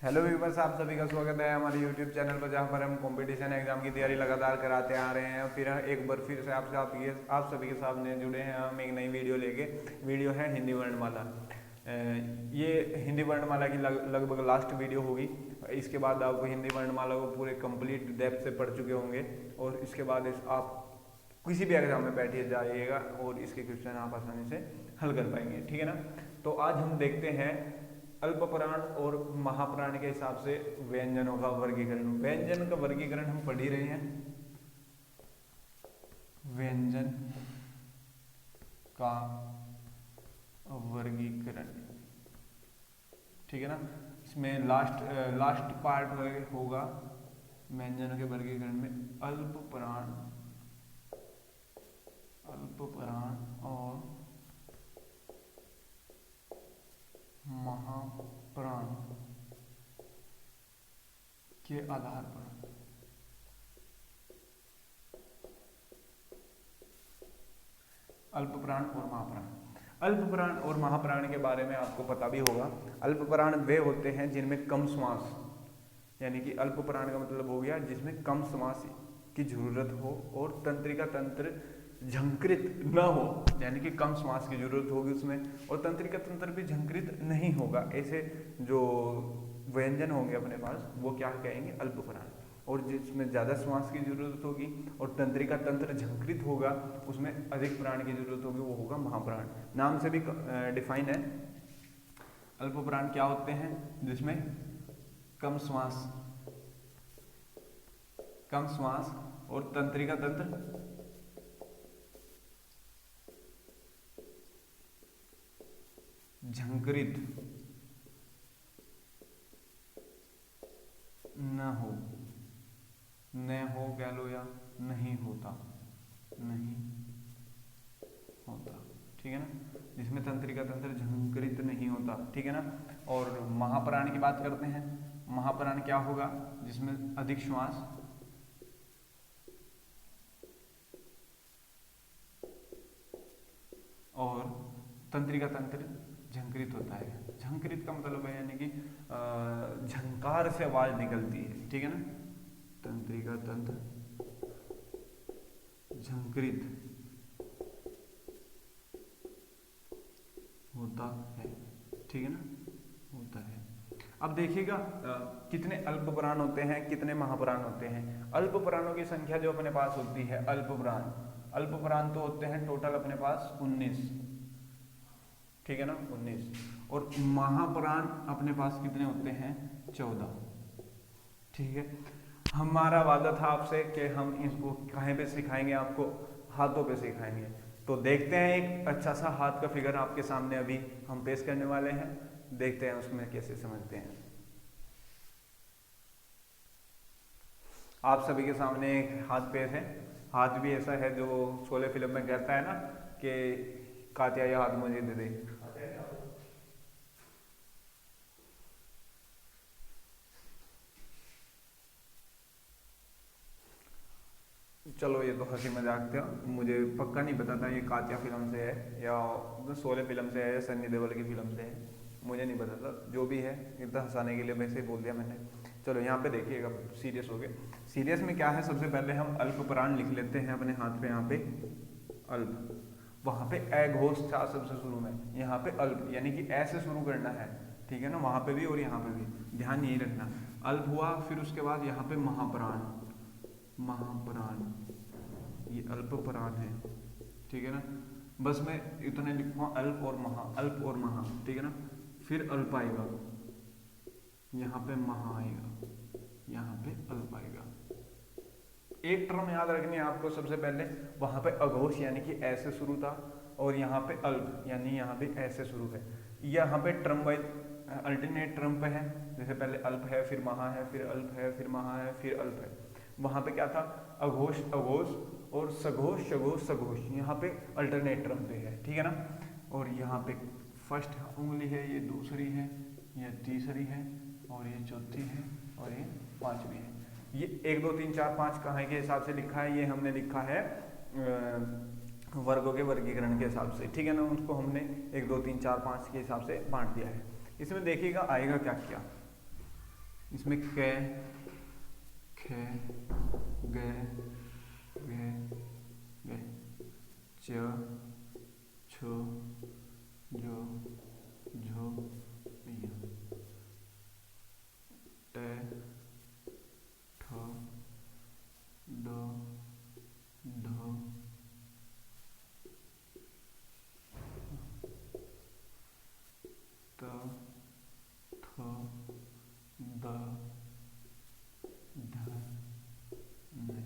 Hello viewers, आप सभी का स्वागत है हमारे यूट्यूब चैनल पर, जहां पर हम कंपटीशन एग्जाम की तैयारी लगातार कराते आ रहे हैं। फिर एक बार फिर से आप सभी के सामने जुड़े हैं हम एक नई वीडियो लेके। वीडियो है हिंदी वर्णमाला। ये हिंदी वर्णमाला की लगभग लास्ट वीडियो होगी। इसके बाद आप हिंदी वर्णमाला को पूरे कंप्लीट डेप्थ से पढ़ चुके होंगे और इसके बाद आप किसी भी एग्जाम में बैठिए जाइएगा और इसके क्वेश्चन आप आसानी से हल कर पाएंगे। ठीक है ना। तो आज हम देखते हैं अल्पप्राण और महाप्राण के हिसाब से व्यंजनों का वर्गीकरण। व्यंजन का वर्गीकरण हम पढ़ ही रहे हैं। व्यंजन का वर्गीकरण, ठीक है ना। इसमें लास्ट पार्ट होगा व्यंजनों के वर्गीकरण में अल्पप्राण और महाप्राण के आधार पर। अल्पप्राण और महाप्राण। अल्पप्राण और महाप्राण के बारे में आपको पता भी होगा। अल्पप्राण वे होते हैं जिनमें कम श्वास, यानी कि अल्पप्राण का मतलब हो गया जिसमें कम श्वास की जरूरत हो और तंत्रिका तंत्र झंकृत न हो, यानी कि कम श्वास की जरूरत होगी उसमें और तंत्रिका तंत्र भी झंकृत नहीं होगा। ऐसे जो व्यंजन होंगे अपने पास वो क्या कहेंगे, अल्पप्राण। और जिसमें ज़्यादा श्वास की जरूरत होगी और तंत्रिका तंत्र झंकृत होगा, उसमें अधिक प्राण की जरूरत होगी, वो होगा महाप्राण। नाम से भी डिफाइन है। अल्पप्राण क्या होते हैं, जिसमें कम श्वास और तंत्रिका तंत्र झंकृत न हो कह लो या नहीं होता, ठीक है ना। जिसमें तंत्रिका तंत्र झंकृत नहीं होता, ठीक है ना। और महाप्राण की बात करते हैं। महाप्राण क्या होगा, जिसमें अधिक श्वास और तंत्रिका तंत्र झंकृत होता है। झंकृत का मतलब है यानी कि झंकार से आवाज निकलती है, ठीक है ना। तंत्रिका तंत्र झंकृत होता है, ठीक है ना, होता है। अब देखिएगा कितने अल्पप्राण होते हैं, कितने महाप्राण होते हैं। अल्पप्राणों की संख्या जो अपने पास होती है, अल्पप्राण तो होते हैं टोटल अपने पास 19, ठीक है ना, 19। और महाप्राण अपने पास कितने होते हैं, 14, ठीक है। हमारा वादा था आपसे कि हम इसको कहीं पे सिखाएंगे, आपको हाथों पे सिखाएंगे। तो देखते हैं, एक अच्छा सा हाथ का फिगर आपके सामने अभी हम पेश करने वाले हैं। देखते हैं उसमें कैसे समझते हैं। आप सभी के सामने एक हाथ पेश है। हाथ भी ऐसा है जो शोले फिल्म में कहता है ना कि कातिया ये हाथ मुझे दे दे। चलो ये तो हंसी मजाक था, मुझे पक्का नहीं पता था ये कातिया फिल्म से है या शोले फिल्म से है या सन्नी देओल की फिल्म से है, मुझे नहीं पता था। जो भी है इतना हंसाने के लिए वैसे ही बोल दिया मैंने। चलो यहाँ पे देखिएगा, सीरियस हो गए। सीरियस में क्या है, सबसे पहले हम अल्पप्राण लिख लेते हैं अपने हाथ पे। यहाँ पे अल्प, वहाँ पे अघोष था सबसे शुरू में, यहाँ पे अल्प, यानी कि ऐसे शुरू करना है, ठीक है ना। वहाँ पे भी और यहाँ पे भी ध्यान यही रखना। अल्प हुआ, फिर उसके बाद यहाँ पे महाप्राण, ये अल्पप्राण है, ठीक है ना। बस मैं इतने लिखूंगा, अल्प और महा, ठीक है ना। फिर अल्प आएगा, यहाँ पे महा आएगा, यहाँ पे अल्प आएगा। एक टर्म याद रखनी है आपको सबसे पहले, वहां पे अघोष यानी कि ऐसे शुरू था और यहाँ पे अल्प यानी यहाँ पे ऐसे शुरू है। यहाँ पे टर्म वाइज अल्टरनेट टर्म पे है, जैसे पहले अल्प है, फिर महा है, फिर अल्प है, फिर महा है, फिर अल्प है। वहां पे क्या था, अघोष और सघोष, यहाँ पे अल्टरनेट टर्म पे है, ठीक है ना। और यहाँ पे फर्स्ट उंगली है, ये दूसरी है, ये तीसरी है, और ये चौथी है, और ये पांचवी है। ये 1 2 3 4 5 कहाँ के हिसाब से लिखा है, ये हमने लिखा है वर्गों के वर्गीकरण के हिसाब से, ठीक है ना। उसको हमने 1 2 3 4 5 के हिसाब से बांट दिया है। इसमें देखिएगा आएगा क्या क्या, इसमें कै, खे, गे, गे, गे, च, छ, जो, झो, य, टे, ठ, ड, ढ, त, थ, द, ध, न,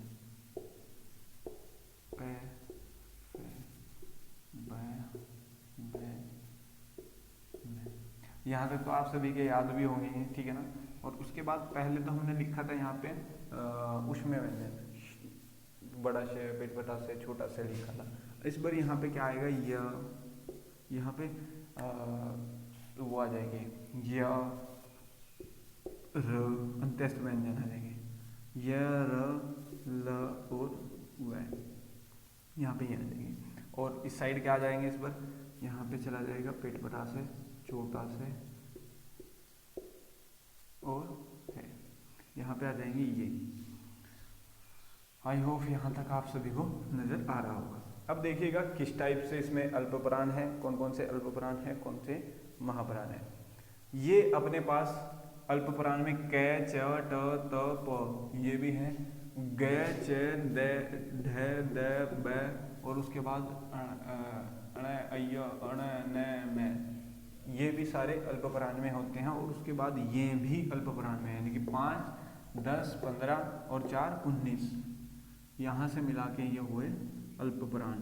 पे, फे, बै, बे, में। यहाँ तक तो आप सभी के याद भी होंगे ही, ठीक है ना। और उसके बाद पहले तो हमने लिखा था यहाँ पे उष्मेय व्यंजन, बड़ा से, पेट बटा से, छोटा से लिखा था। इस बार यहाँ पे क्या आएगा, यहाँ पे वो आ जाएंगे य, र, अंत्यस्थ व्यंजन आ जाएंगे, य, र, ल और व, यहाँ पे ये आ जाएंगे। और इस साइड क्या आ जाएंगे इस बार, यहाँ पे चला जाएगा पेट बटा से, छोटा से और है, यहाँ पे आ जाएंगे ये। आई होप यहाँ तक आप सभी को नजर आ रहा होगा। अब देखिएगा किस टाइप से इसमें अल्पप्राण है, कौन कौन से अल्पप्राण है, कौन से महाप्राण है। ये अपने पास अल्पप्राण में कै, च, ट, त, प ये भी है, ग, च, द, ढ, द, ब और उसके बाद अण, अय, अण, न, म ये भी सारे अल्पप्राण में होते हैं। और उसके बाद ये भी अल्पप्राण में है, यानी कि 5, 10, 15 और 4, 19 यहाँ से मिला के ये हुए अल्पप्राण।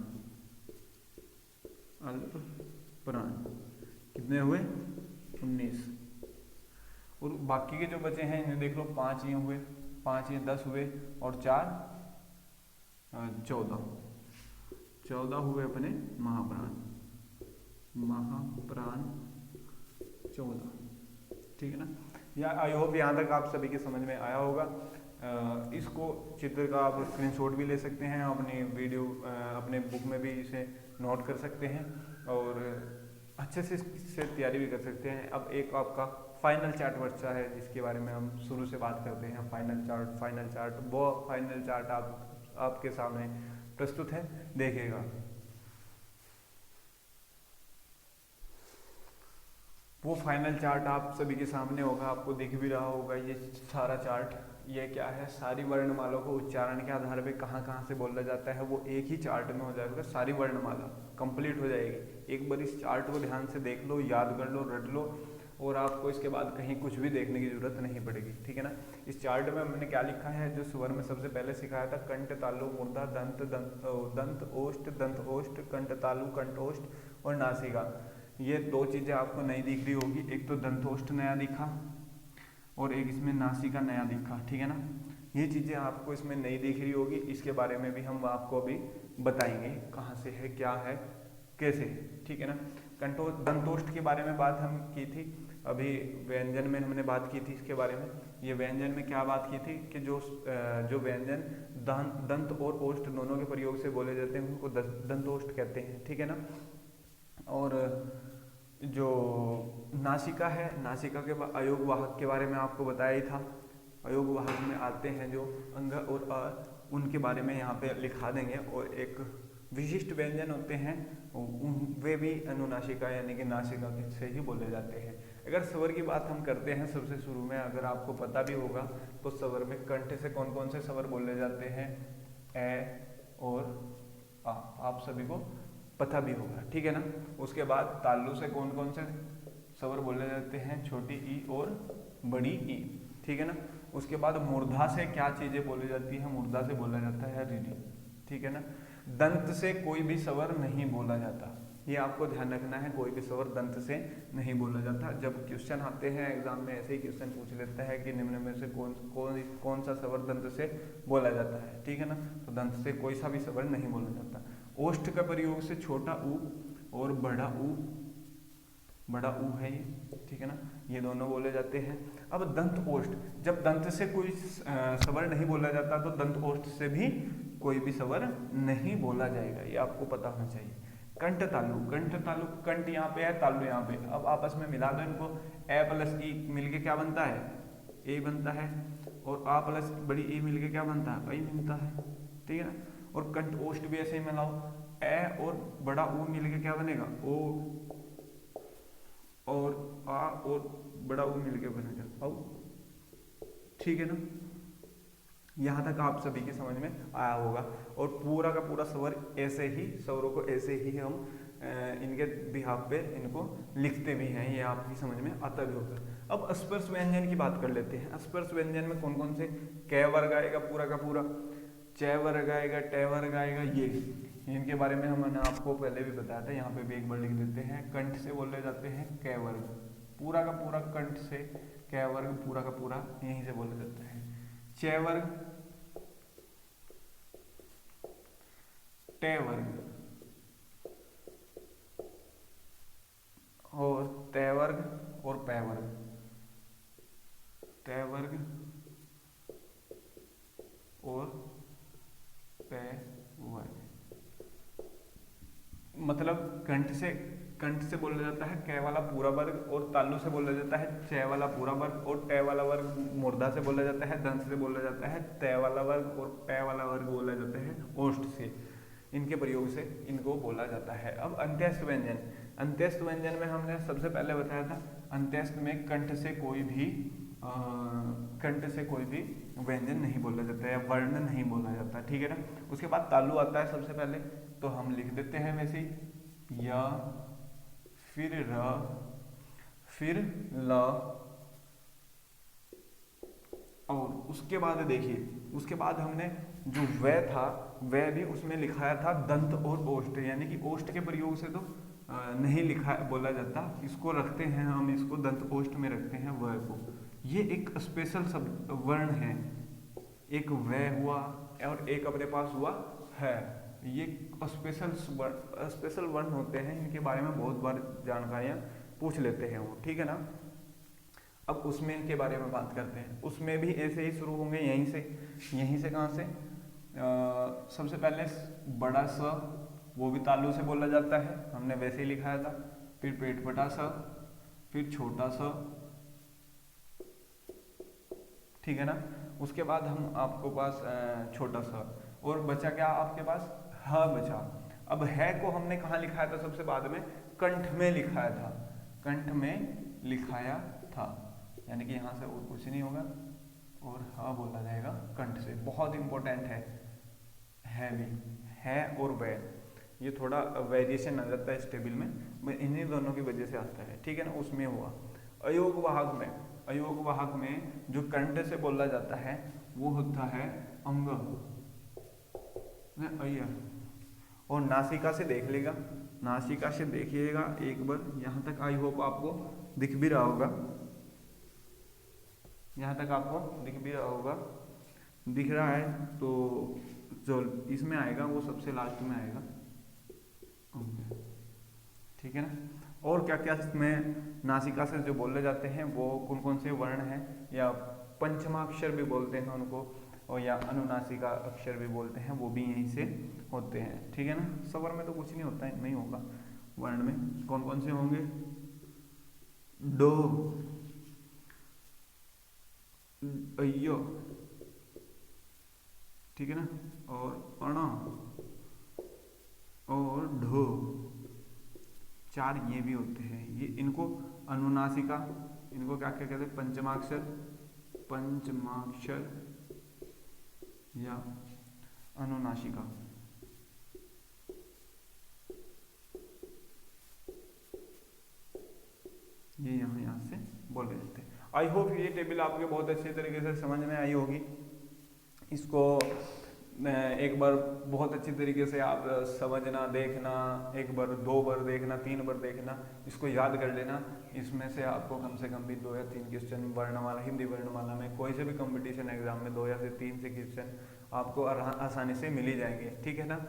अल्पप्राण कितने हुए, 19। और बाकी के जो बचे हैं इन्हें देख लो, 5 ये हुए, 5 ये 10 हुए और 4 14 हुए अपने महाप्राण। महाप्राण 14, ठीक है ना। या आई होप यहाँ तक आप सभी के समझ में आया होगा। इसको चित्र का आप स्क्रीनशॉट भी ले सकते हैं, अपनी वीडियो अपने बुक में भी इसे नोट कर सकते हैं और अच्छे से इससे तैयारी भी कर सकते हैं। अब एक आपका फाइनल चार्ट बचा है जिसके बारे में हम शुरू से बात करते हैं। फाइनल चार्ट वो फाइनल चार्ट आपके सामने प्रस्तुत है, देखिएगा। वो फाइनल चार्ट आप सभी के सामने होगा, आपको दिख भी रहा होगा ये सारा चार्ट। ये क्या है, सारी वर्णमाला को उच्चारण के आधार पे कहाँ कहाँ से बोला जाता है वो एक ही चार्ट में हो जाएगा, सारी वर्णमाला कंप्लीट हो जाएगी। एक बार इस चार्ट को ध्यान से देख लो, याद कर लो, रट लो और आपको इसके बाद कहीं कुछ भी देखने की जरूरत नहीं पड़ेगी, ठीक है ना। इस चार्ट में मैंने क्या लिखा है, जो स्वर में सबसे पहले सिखाया था, कंठ, तालु, मूर्धा, दंत ओष्ठ, दंत ओष्ठ, कंठ तालु, कंठोष्ठ और नासिका। ये 2 चीजें आपको नई दिख रही होगी, एक तो दंतोष्ठ नया दिखा और एक इसमें नासिका नया दिखा, ठीक है ना। ये चीजें आपको इसमें नई दिख रही होगी, इसके बारे में भी हम आपको अभी बताएंगे कहाँ से है, क्या है, कैसे, ठीक है ना। दंतोष्ठ के बारे में बात हम की थी, अभी व्यंजन में हमने बात की थी इसके बारे में। ये व्यंजन में क्या बात की थी कि जो व्यंजन दंत और ओष्ठ दोनों के प्रयोग से बोले जाते हैं उनको दंतोष्ठ कहते हैं, ठीक है ना। और जो नासिका है, नासिका के अयोग वाहक के बारे में आपको बताया ही था। अयोग वाहक में आते हैं जो अंग और अ, उनके बारे में यहाँ पे लिखा देंगे। और एक विशिष्ट व्यंजन होते हैं वे भी अनुनासिका यानी कि नासिका से ही बोले जाते हैं। अगर स्वर की बात हम करते हैं सबसे शुरू में, अगर आपको पता भी होगा तो स्वर में कंठ से कौन कौन से स्वर बोले जाते हैं, ए और आ, आप सभी को पता भी होगा, ठीक है ना। उसके बाद तालु से कौन कौन से स्वर बोले जाते हैं, छोटी ई और बड़ी ई, ठीक है ना। उसके बाद मूर्धा से क्या चीजें बोली जाती है, मूर्धा से बोला जाता है रीढ़ी, ठीक है ना। दंत से कोई भी स्वर नहीं बोला जाता, ये आपको ध्यान रखना है, कोई भी स्वर दंत से नहीं बोला जाता। जब क्वेश्चन आते हैं एग्जाम में, ऐसे ही क्वेश्चन पूछ लेता है कि निम्न में से कौन सा स्वर दंत से बोला जाता है, ठीक है ना। तो दंत से कोई सा भी स्वर नहीं बोला जाता। ओष्ठ का प्रयोग से छोटा ऊ और बड़ा ऊ है ये, ठीक है ना, ये दोनों बोले जाते हैं। अब दंत ओष्ठ, जब दंत से कोई स्वर नहीं बोला जाता तो दंत ओष्ठ से भी कोई भी स्वर नहीं बोला जाएगा, ये आपको पता होना चाहिए। कंठ तालु, कंठ यहाँ पे है, तालु यहाँ पे, अब आपस में मिला दो इनको, ए प्लस ई मिलके क्या बनता है, ए बनता है, और आ प्लस बड़ी ई मिलके क्या बनता है, आई बनता है, ठीक है ना। और कंठ ओष्ठ भी ऐसे ही मिलाओ, ए और बड़ा ऊ मिलके क्या बनेगा, ओ, और आ और बड़ा ऊ मिलके बनेगा औ, ठीक है ना। यहाँ तक आप सभी के समझ में आया होगा। और पूरा का पूरा स्वर ऐसे ही, स्वरों को ऐसे ही हम इनके बिहाफ पे इनको लिखते भी हैं, ये आपकी समझ में आता भी होगा। अब स्पर्श व्यंजन की बात कर लेते हैं। स्पर्श व्यंजन में कौन कौन से, क वर्ग आएगा पूरा का पूरा, च वर्ग आएगा, ट वर्ग आएगा, ये इनके बारे में हमने आपको पहले भी बताया था, यहाँ पे भी एक बार लिख देते हैं। कंठ से बोले जाते हैं क वर्ग, पूरा का पूरा कंठ से क वर्ग पूरा का पूरा यहीं से बोला जाता है। च वर्ग, ट वर्ग और त वर्ग और प वर्ग, त वर्ग और प वर्ग। मतलब कंठ से बोला जाता है क वाला पूरा वर्ग, और तालु से बोला जाता है च वाला पूरा वर्ग, और ट वाला वर्ग मूर्धा से बोला जाता है, दंत से बोला जाता है त वाला वर्ग, और प वाला वर्ग बोला जाता है ओष्ठ से। इनके प्रयोग से इनको बोला जाता है। अब अंत्यस्थ व्यंजन, अंत्यस्थ व्यंजन में हमने सबसे पहले बताया था, अंत्यस्थ में कंठ से कोई भी व्यंजन नहीं बोला जाता है या वर्ण नहीं बोला जाता, ठीक है ना। उसके बाद तालु आता है सबसे पहले, तो हम लिख देते हैं वैसे ही, या फिर र, फिर ल, और उसके बाद देखिए, उसके बाद हमने जो वह था वह भी उसमें लिखाया था दंत और ओष्ठ, यानी कि ओष्ठ के प्रयोग से तो नहीं लिखा बोला जाता, इसको रखते हैं हम, इसको दंत ओष्ठ में रखते हैं वह को। ये एक स्पेशल शब्द वर्ण है, एक वह हुआ और एक अपने पास हुआ है, ये स्पेशल वर्ण होते हैं, इनके बारे में बहुत बार जानकारियां पूछ लेते हैं वो, ठीक है ना। अब उसमें के बारे में बात करते हैं। उसमें भी ऐसे ही शुरू होंगे, यहीं से कहाँ से, सबसे पहले बड़ा स, वो भी तालु से बोला जाता है, हमने वैसे ही लिखाया था। फिर पेटपटा स, फिर छोटा स, ठीक है ना। उसके बाद हम आपको पास छोटा सा, और बचा क्या आपके पास, ह बचा। अब है को हमने कहाँ लिखाया था सबसे बाद में, कंठ में लिखाया था, कंठ में लिखाया था, यानी कि यहाँ से और कुछ नहीं होगा और ह बोला जाएगा कंठ से। बहुत इंपॉर्टेंट है भी, है और वह, ये थोड़ा वेरिएशन आ जाता है इस टेबल में, इन्हीं दोनों की वजह से आता है, ठीक है ना। उसमें हुआ अयोग वाहक में, अयोग वाहक में जो कंठ से बोला जाता है वो होता है अंग, और नासिका से देख लेगा, नासिका से देखिएगा एक बार, यहाँ तक आई होप आपको दिख भी रहा होगा, यहाँ तक आपको दिख भी रहा होगा, दिख रहा है तो जो इसमें आएगा वो सबसे लास्ट में आएगा, ठीक है ना। और क्या क्या इसमें नासिका से जो बोले जाते हैं वो कौन कौन से वर्ण हैं, या पंचमाक्षर भी बोलते हैं उनको, और या अनुनासिका अक्षर भी बोलते हैं, वो भी यहीं से होते हैं, ठीक है ना। स्वर में तो कुछ नहीं होता है, नहीं होगा। वर्ण में कौन कौन से होंगे, डो, अयो, ठीक है ना, और अणा और ढो, चार ये भी होते हैं। ये इनको अनुनासिका, इनको क्या क्या कहते हैं, पंचमाक्षर या अनुनासिका। ये यहाँ से बोले जाते हैं। आई होप ये टेबल आपके बहुत अच्छे तरीके से समझ में आई होगी। इसको एक बार बहुत अच्छी तरीके से आप समझना, देखना, एक बार, दो बार देखना, तीन बार देखना, इसको याद कर लेना। इसमें से आपको कम से कम भी 2 या 3 क्वेश्चन वर्णमाला, हिंदी वर्णमाला में कोई से भी कंपटीशन एग्जाम में 2 या 3 से क्वेश्चन आपको आसानी से मिल ही जाएंगे, ठीक है ना।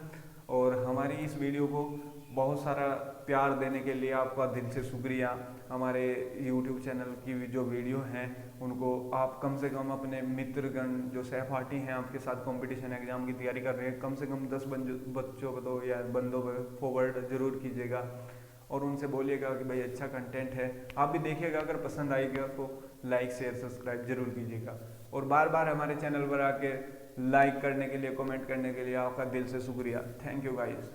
और हमारी इस वीडियो को बहुत सारा प्यार देने के लिए आपका दिल से शुक्रिया। हमारे YouTube चैनल की जो वीडियो हैं उनको आप कम से कम अपने मित्रगण जो सहपाठी हैं आपके साथ कंपटीशन एग्जाम की तैयारी कर रहे हैं, कम से कम 10 बच्चों को तो या बंदों को फॉरवर्ड जरूर कीजिएगा। और उनसे बोलिएगा कि भाई अच्छा कंटेंट है, आप भी देखिएगा, अगर पसंद आएगा तो लाइक शेयर सब्सक्राइब जरूर कीजिएगा। और बार बार हमारे चैनल पर आके लाइक करने के लिए, कमेंट करने के लिए आपका दिल से शुक्रिया। Thank you guys.